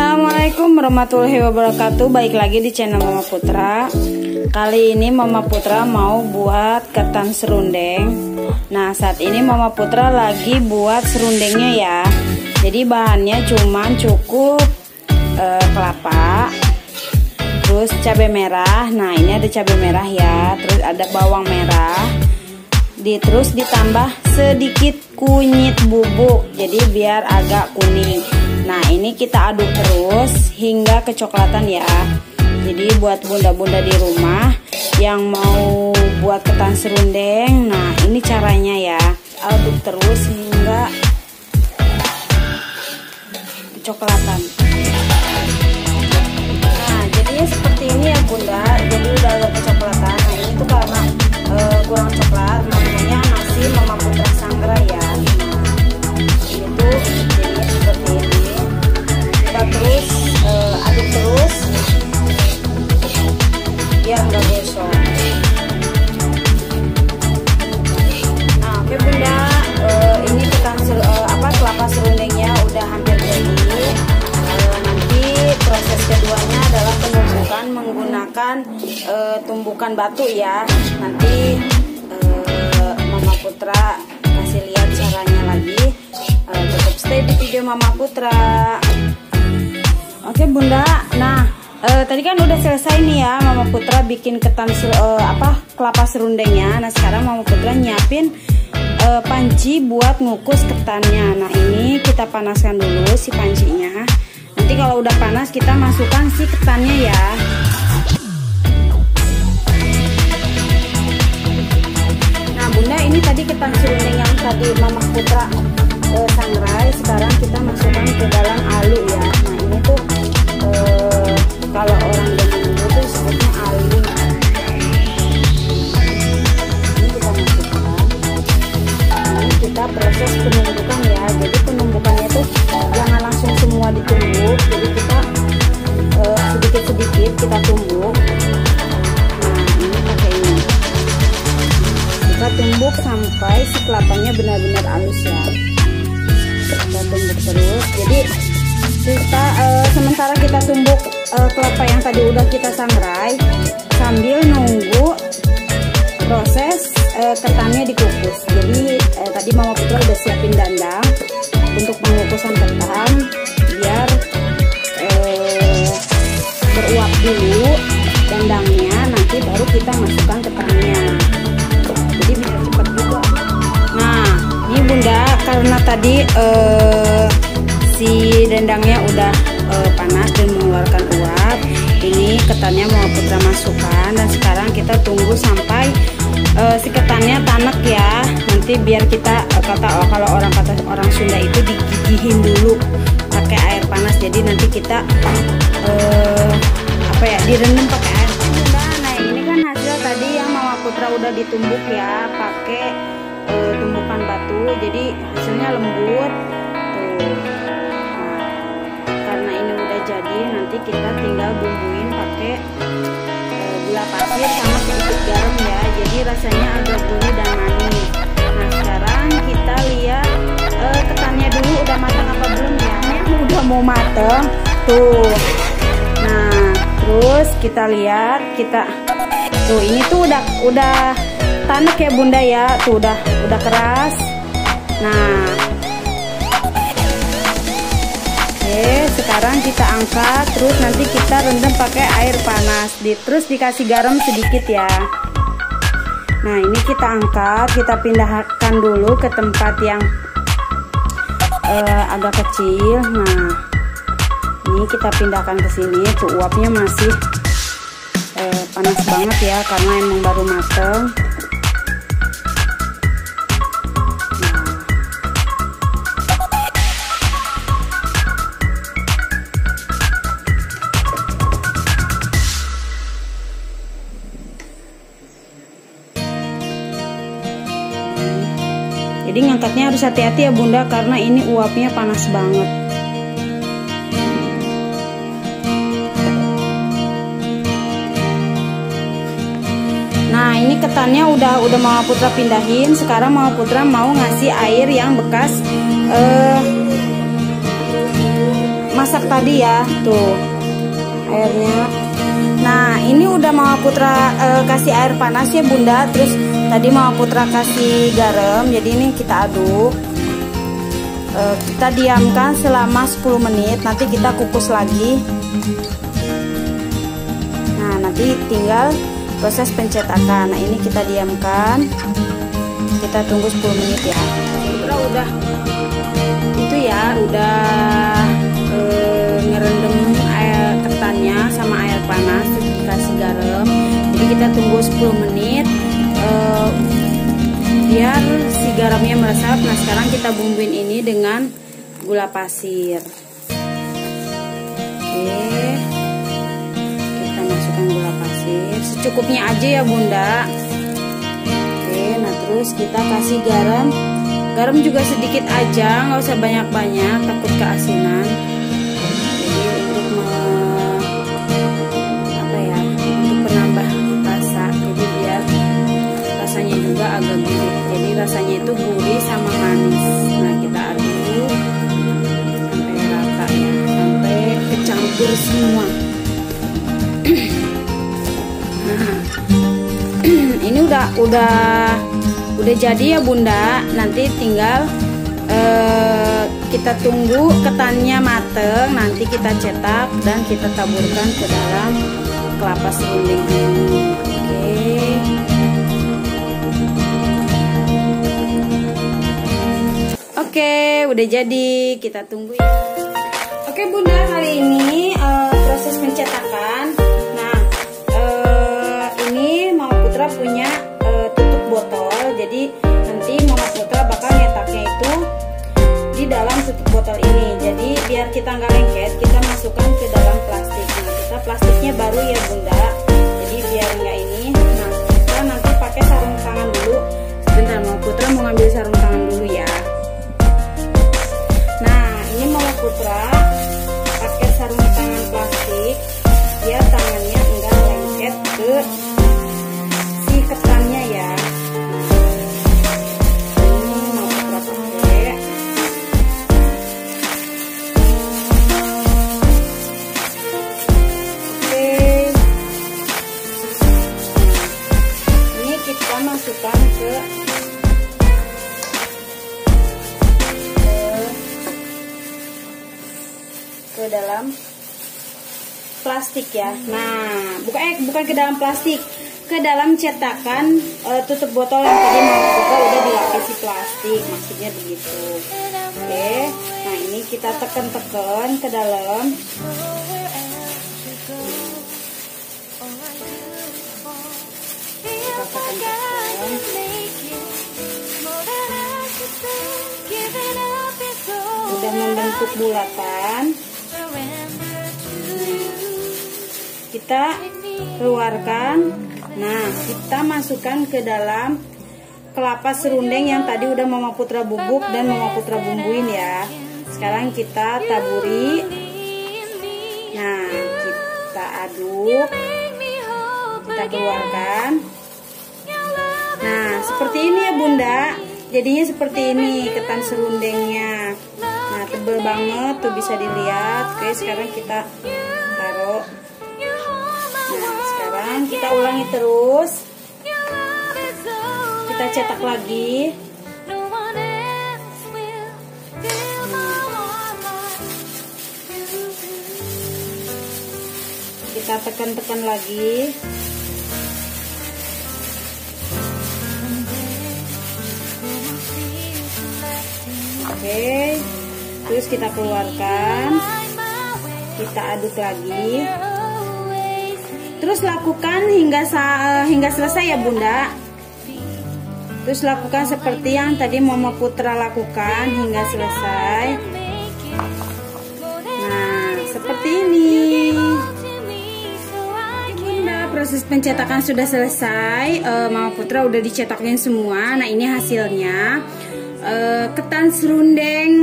Assalamualaikum warahmatullahi wabarakatuh. Baik lagi di channel Mama Putra. Kali ini Mama Putra mau buat ketan serundeng. Nah, saat ini Mama Putra lagi buat serundengnya ya. Jadi bahannya cuman cukup kelapa, terus cabai merah. Nah, ini ada cabai merah ya. Terus ada bawang merah. Terus ditambah sedikit kunyit bubuk, jadi biar agak kuning. Nah, ini kita aduk terus hingga kecoklatan ya. Jadi buat bunda-bunda di rumah yang mau buat ketan serundeng, nah ini caranya ya. Aduk terus hingga kecoklatan. Nah, jadinya seperti ini ya bunda. Jadi udah ada kecoklatan. Nah, ini tuh karena kurang coklat, makanya masih Mama Putra sangrai ya. Ini tuh jadinya seperti ini. Kita terus aduk terus biar nggak gosong. Nah, oke bunda, ini ketan kelapa serundengnya udah hampir jadi. Nanti proses keduanya adalah penumbukan menggunakan tumbukan batu ya. Nanti Mama Putra kasih lihat caranya lagi. Tetap stay di video Mama Putra. Oke bunda, nah tadi kan udah selesai nih ya Mama Putra bikin ketan kelapa serundengnya. Nah, sekarang Mama Putra nyiapin panci buat ngukus ketannya. Nah, ini kita panaskan dulu si pancinya. Nanti kalau udah panas kita masukkan si ketannya ya. Nah bunda, ini tadi ketan serundeng yang tadi Mama Putra sangrai, sekarang kita masukkan ke dalam alu ya. Nah, ini tuh kalau orang zaman dulu tuh sebutnya alu. Ini kita masukkan. Ini kita proses penumbukan ya. Jadi penumbukannya tuh jangan langsung semua ditumbuk. Jadi kita sedikit-sedikit kita tumbuk. Nah, ini pakai ini. Kita tumbuk sampai si kelapanya benar-benar halus ya. Kita tumbuk terus. Jadi kita sementara kita tumbuk kelapa yang tadi udah kita sangrai, sambil nunggu proses ketannya dikukus. Jadi tadi Mama Putra udah siapin dandang untuk pengukusan ketan biar beruap dulu dandangnya, nanti baru kita masukkan ketannya. Jadi bisa cepat juga. Nah, ini bunda, karena tadi si dendangnya udah panas dan mengeluarkan uap, ini ketannya Mama Putra masukkan. Dan sekarang kita tunggu sampai si ketannya tanek ya. Nanti biar kita kalau orang Sunda itu digigihin dulu pakai air panas. Jadi nanti kita direndam pakai air panas. Nah, ini kan hasil tadi yang Mama Putra udah ditumbuk ya pakai tumbukan batu. Jadi hasilnya lembut tuh. Karena ini udah jadi, nanti kita tinggal bumbuin pakai gula pasir sama sedikit garam ya. Jadi rasanya agak gurih dan manis. Nah, sekarang kita lihat ketannya dulu udah matang apa belum ya. Ini udah mau matang tuh. Nah, terus kita lihat, tuh ini tuh udah tanek ya bunda ya. Tuh udah keras. Nah, sekarang kita angkat, terus nanti kita rendam pakai air panas, terus dikasih garam sedikit ya. Nah, ini kita angkat, kita pindahkan dulu ke tempat yang agak kecil. Nah, ini kita pindahkan ke sini. Tuh uapnya masih panas banget ya, karena emang baru mateng. Jadi ngangkatnya harus hati-hati ya bunda, karena ini uapnya panas banget. Nah, ini ketannya udah Mama Putra pindahin. Sekarang Mama Putra mau ngasih air yang bekas masak tadi ya, tuh airnya. Nah ini udah Mama Putra kasih air panas ya Bunda. Terus tadi Mama Putra kasih garam. Jadi ini kita aduk, kita diamkan selama 10 menit. Nanti kita kukus lagi. Nah nanti tinggal proses pencetakan. Nah ini kita diamkan, kita tunggu 10 menit ya. Udah itu ya, udah ngerendam air ketannya sama air panas, terus dikasih garam. Jadi kita tunggu 10 menit biar si garamnya meresap. Nah sekarang kita bumbuin ini dengan gula pasir. Oke, kita masukkan gula pasir secukupnya aja ya Bunda. Oke, nah terus kita kasih garam. Garam juga sedikit aja, nggak usah banyak-banyak, takut keasinan. Jadi untuk untuk penambah rasa. Jadi biar rasanya juga agak gurih. Jadi rasanya itu gurih sama manis. Nah kita aduk sampai rata ya, sampai kecampur semua. Nah ini udah jadi ya Bunda. Nanti tinggal kita tunggu ketannya mateng. Nanti kita cetak dan kita taburkan ke dalam kelapa serundeng ini. Oke, udah jadi. Kita tunggu ya. Oke Bunda, kali ini proses pencetakan. Nah ini Mama Putra punya tutup botol. Jadi nanti Mama Putra bakal nyetaknya itu di dalam tutup botol ini. Jadi biar kita nggak lengket, kita masukkan ke dalam plastik. Nah kita plastiknya baru ya Bunda. Jadi biar nggak ini. Nah kita nanti pakai sarung tangan dulu. Sebentar, Mama Putra mau ngambil sarung tangan dulu ya. Nah ini Mama Putra pakai sarung tangan plastik biar tangannya enggak lengket ke si ketannya ya. Masukkan ke dalam plastik ya. Nah, bukan ke dalam plastik, ke dalam cetakan tutup botol yang tadi Mama Putra udah dilapisi plastik, maksudnya begitu. Oke, nah ini kita tekan-tekan ke dalam. Kita tekan-tekan. Udah membentuk bulatan. Kita keluarkan. Nah, kita masukkan ke dalam kelapa serundeng yang tadi udah Mama Putra bubuk dan Mama Putra bumbuin ya. Sekarang kita taburi. Nah, kita aduk. Kita keluarkan. Nah, seperti ini ya Bunda. Jadinya seperti ini ketan serundengnya. Nah, tebel banget tuh, bisa dilihat. Oke, sekarang kita taruh. Nah, sekarang kita ulangi terus. Kita cetak lagi. Kita tekan-tekan lagi. Oke, terus kita keluarkan, kita aduk lagi, terus lakukan hingga selesai ya Bunda. Terus lakukan seperti yang tadi Mama Putra lakukan hingga selesai. Nah, seperti ini. Bunda, proses pencetakan sudah selesai. Mama Putra udah dicetakin semua. Nah, ini hasilnya. Ketan serundeng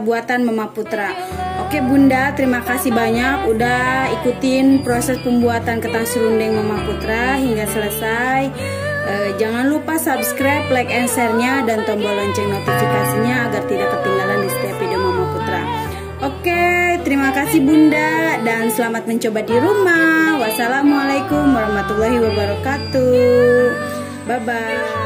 buatan Mama Putra. Oke Bunda, terima kasih banyak udah ikutin proses pembuatan ketan serundeng Mama Putra hingga selesai. Jangan lupa subscribe, like, and share-nya dan tombol lonceng notifikasinya agar tidak ketinggalan di setiap video Mama Putra. Oke, terima kasih Bunda, dan selamat mencoba di rumah. Wassalamualaikum warahmatullahi wabarakatuh. Bye-bye.